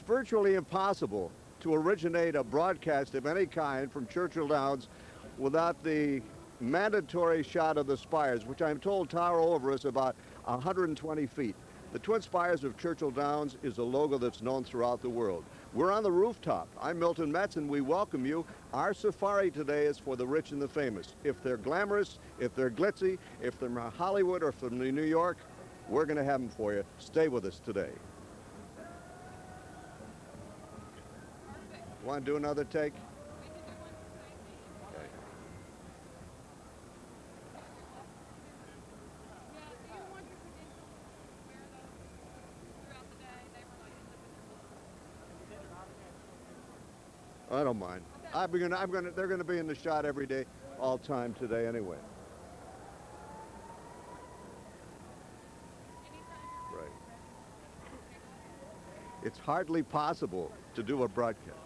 It's virtually impossible to originate a broadcast of any kind from Churchill Downs without the mandatory shot of the spires, which I'm told tower over us about 120 feet. The Twin Spires of Churchill Downs is a logo that's known throughout the world. We're on the rooftop. I'm Milton Metz, and we welcome you. Our safari today is for the rich and the famous. If they're glamorous, if they're glitzy, if they're from Hollywood or from New York, we're going to have them for you. Stay with us today. Want to do another take? Okay. I don't mind. They're gonna be in the shot every day, all time today anyway. Right. It's hardly possible to do a broadcast.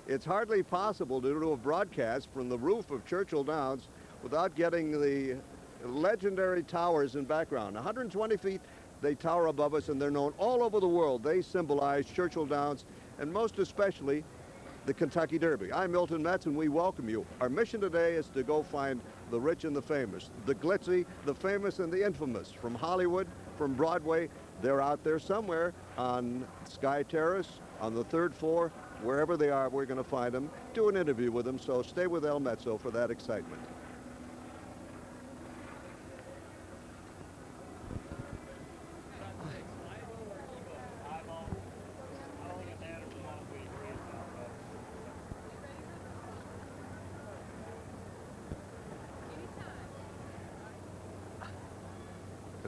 It's hardly possible to do a broadcast from the roof of Churchill Downs without getting the legendary towers in background. 120 feet, they tower above us, and they're known all over the world. They symbolize Churchill Downs, and most especially the Kentucky Derby. I'm Milton Metz, and we welcome you. Our mission today is to go find the rich and the famous, the glitzy, the famous, and the infamous. From Hollywood, from Broadway, they're out there somewhere on Sky Terrace, on the 3rd floor. Wherever they are, we're going to find them, do an interview with them, so stay with El Mezzo for that excitement.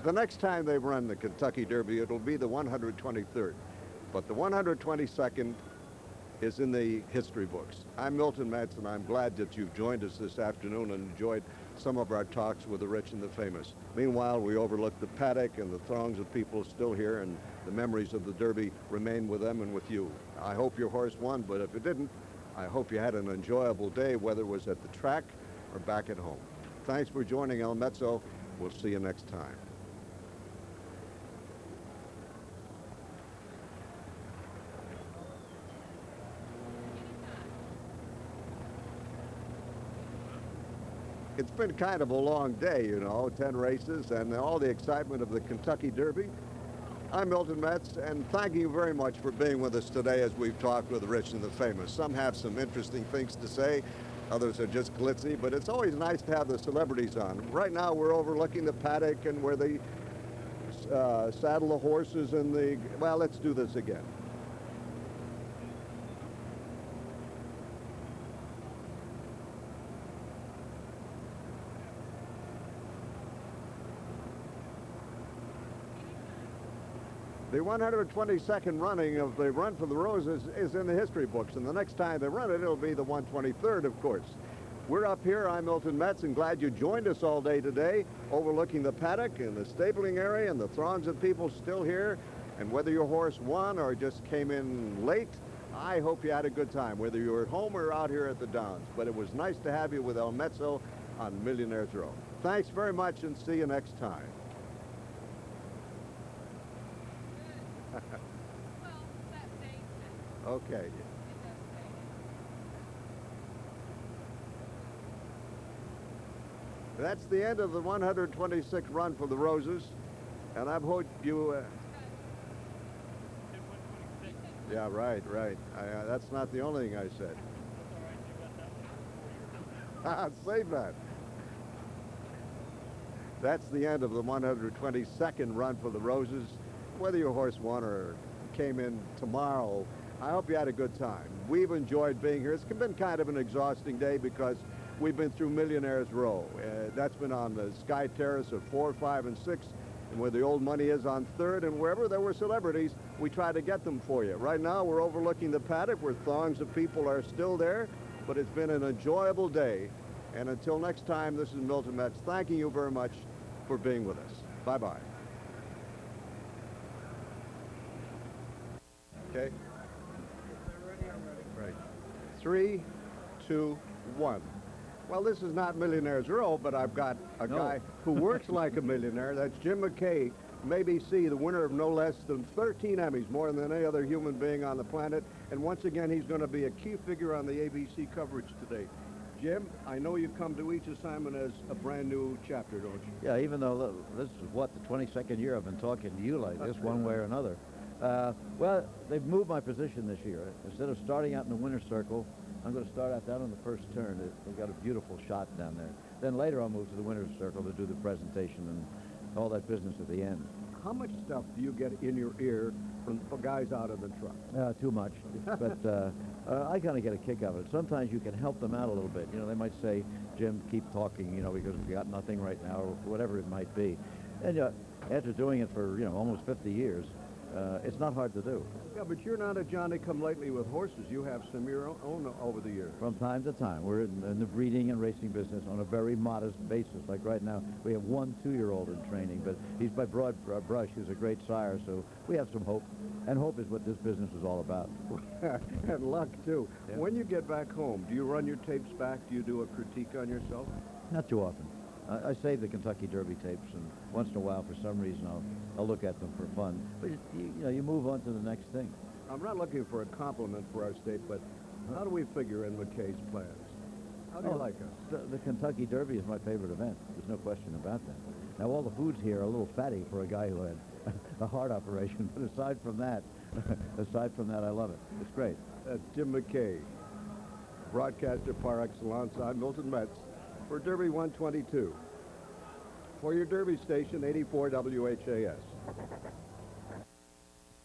The next time they run the Kentucky Derby, it'll be the 123rd, but the 122nd is in the history books. I'm Milton Metz, and I'm glad that you've joined us this afternoon and enjoyed some of our talks with the rich and the famous. Meanwhile, we overlook the paddock and the throngs of people still here, and the memories of the Derby remain with them and with you. I hope your horse won, but if it didn't, I hope you had an enjoyable day, whether it was at the track or back at home. Thanks for joining El Mezzo. We'll see you next time. It's been kind of a long day, you know, 10 races and all the excitement of the Kentucky Derby. I'm Milton Metz, and thank you very much for being with us today as we've talked with the rich and the famous. Some have some interesting things to say, others are just glitzy, but it's always nice to have the celebrities on. Right now we're overlooking the paddock and where they saddle the horses and well, let's do this again. The 122nd running of the Run for the Roses is in the history books, and the next time they run it, it'll be the 123rd, of course. We're up here. I'm Milton Metz, and glad you joined us all day today, overlooking the paddock and the stabling area and the throngs of people still here. And whether your horse won or just came in late, I hope you had a good time, whether you were at home or out here at the Downs. But it was nice to have you with El Mezzo on Millionaire's Row. Thanks very much, and see you next time. Okay. That's the end of the 126th Run for the Roses, and I hope you... Yeah, right. That's not the only thing I said. Save that. That's the end of the 122nd Run for the Roses. Whether your horse won or came in tomorrow, I hope you had a good time. We've enjoyed being here. It's been kind of an exhausting day because we've been through Millionaire's Row. That's been on the Sky Terrace of 4, 5, and 6, and where the old money is on 3rd, and wherever there were celebrities, we try to get them for you. Right now, we're overlooking the paddock where throngs of people are still there, but it's been an enjoyable day. And until next time, this is Milton Metz thanking you very much for being with us. Bye-bye. Okay. Right. 3, 2, 1. Well, this is not Millionaire's Row, but I've got a guy who works like a millionaire. That's Jim McKay ABC, the winner of no less than 13 Emmys, more than any other human being on the planet. And once again, he's going to be a key figure on the ABC coverage today. Jim, I know you come to each assignment as a brand new chapter, don't you? Yeah, even though this is, what, the 22nd year I've been talking to you like this, one way or another. Well, they've moved my position this year. Instead of starting out in the winner's circle, I'm going to start out down on the first turn. They've got a beautiful shot down there. Then later I'll move to the winner's circle to do the presentation and all that business at the end. How much stuff do you get in your ear from guys out of the truck? Too much, but I kind of get a kick out of it. Sometimes you can help them out a little bit. You know, they might say, Jim, keep talking, you know, because we got nothing right now, or whatever it might be. And after doing it for, you know, almost 50 years, it's not hard to do. Yeah, but you're not a Johnny-come-lately with horses. You have some of your own over the years. From time to time. We're in the breeding and racing business on a very modest basis. Like right now, we have one 2-year-old in training, but he's by broad brush. He's a great sire, so we have some hope. And hope is what this business is all about. And luck, too. Yeah. When you get back home, do you run your tapes back? Do you do a critique on yourself? Not too often. I save the Kentucky Derby tapes, and once in a while, for some reason, I'll look at them for fun. But you know, you move on to the next thing. I'm not looking for a compliment for our state, but how do we figure in McKay's plans? How do you like us? The Kentucky Derby is my favorite event. There's no question about that. Now, all the foods here are a little fatty for a guy who had a heart operation, but aside from that, I love it. It's great. That's Jim McKay, broadcaster par excellence. I'm Milton Metz for Derby 122. For your Derby station, 84 WHAS.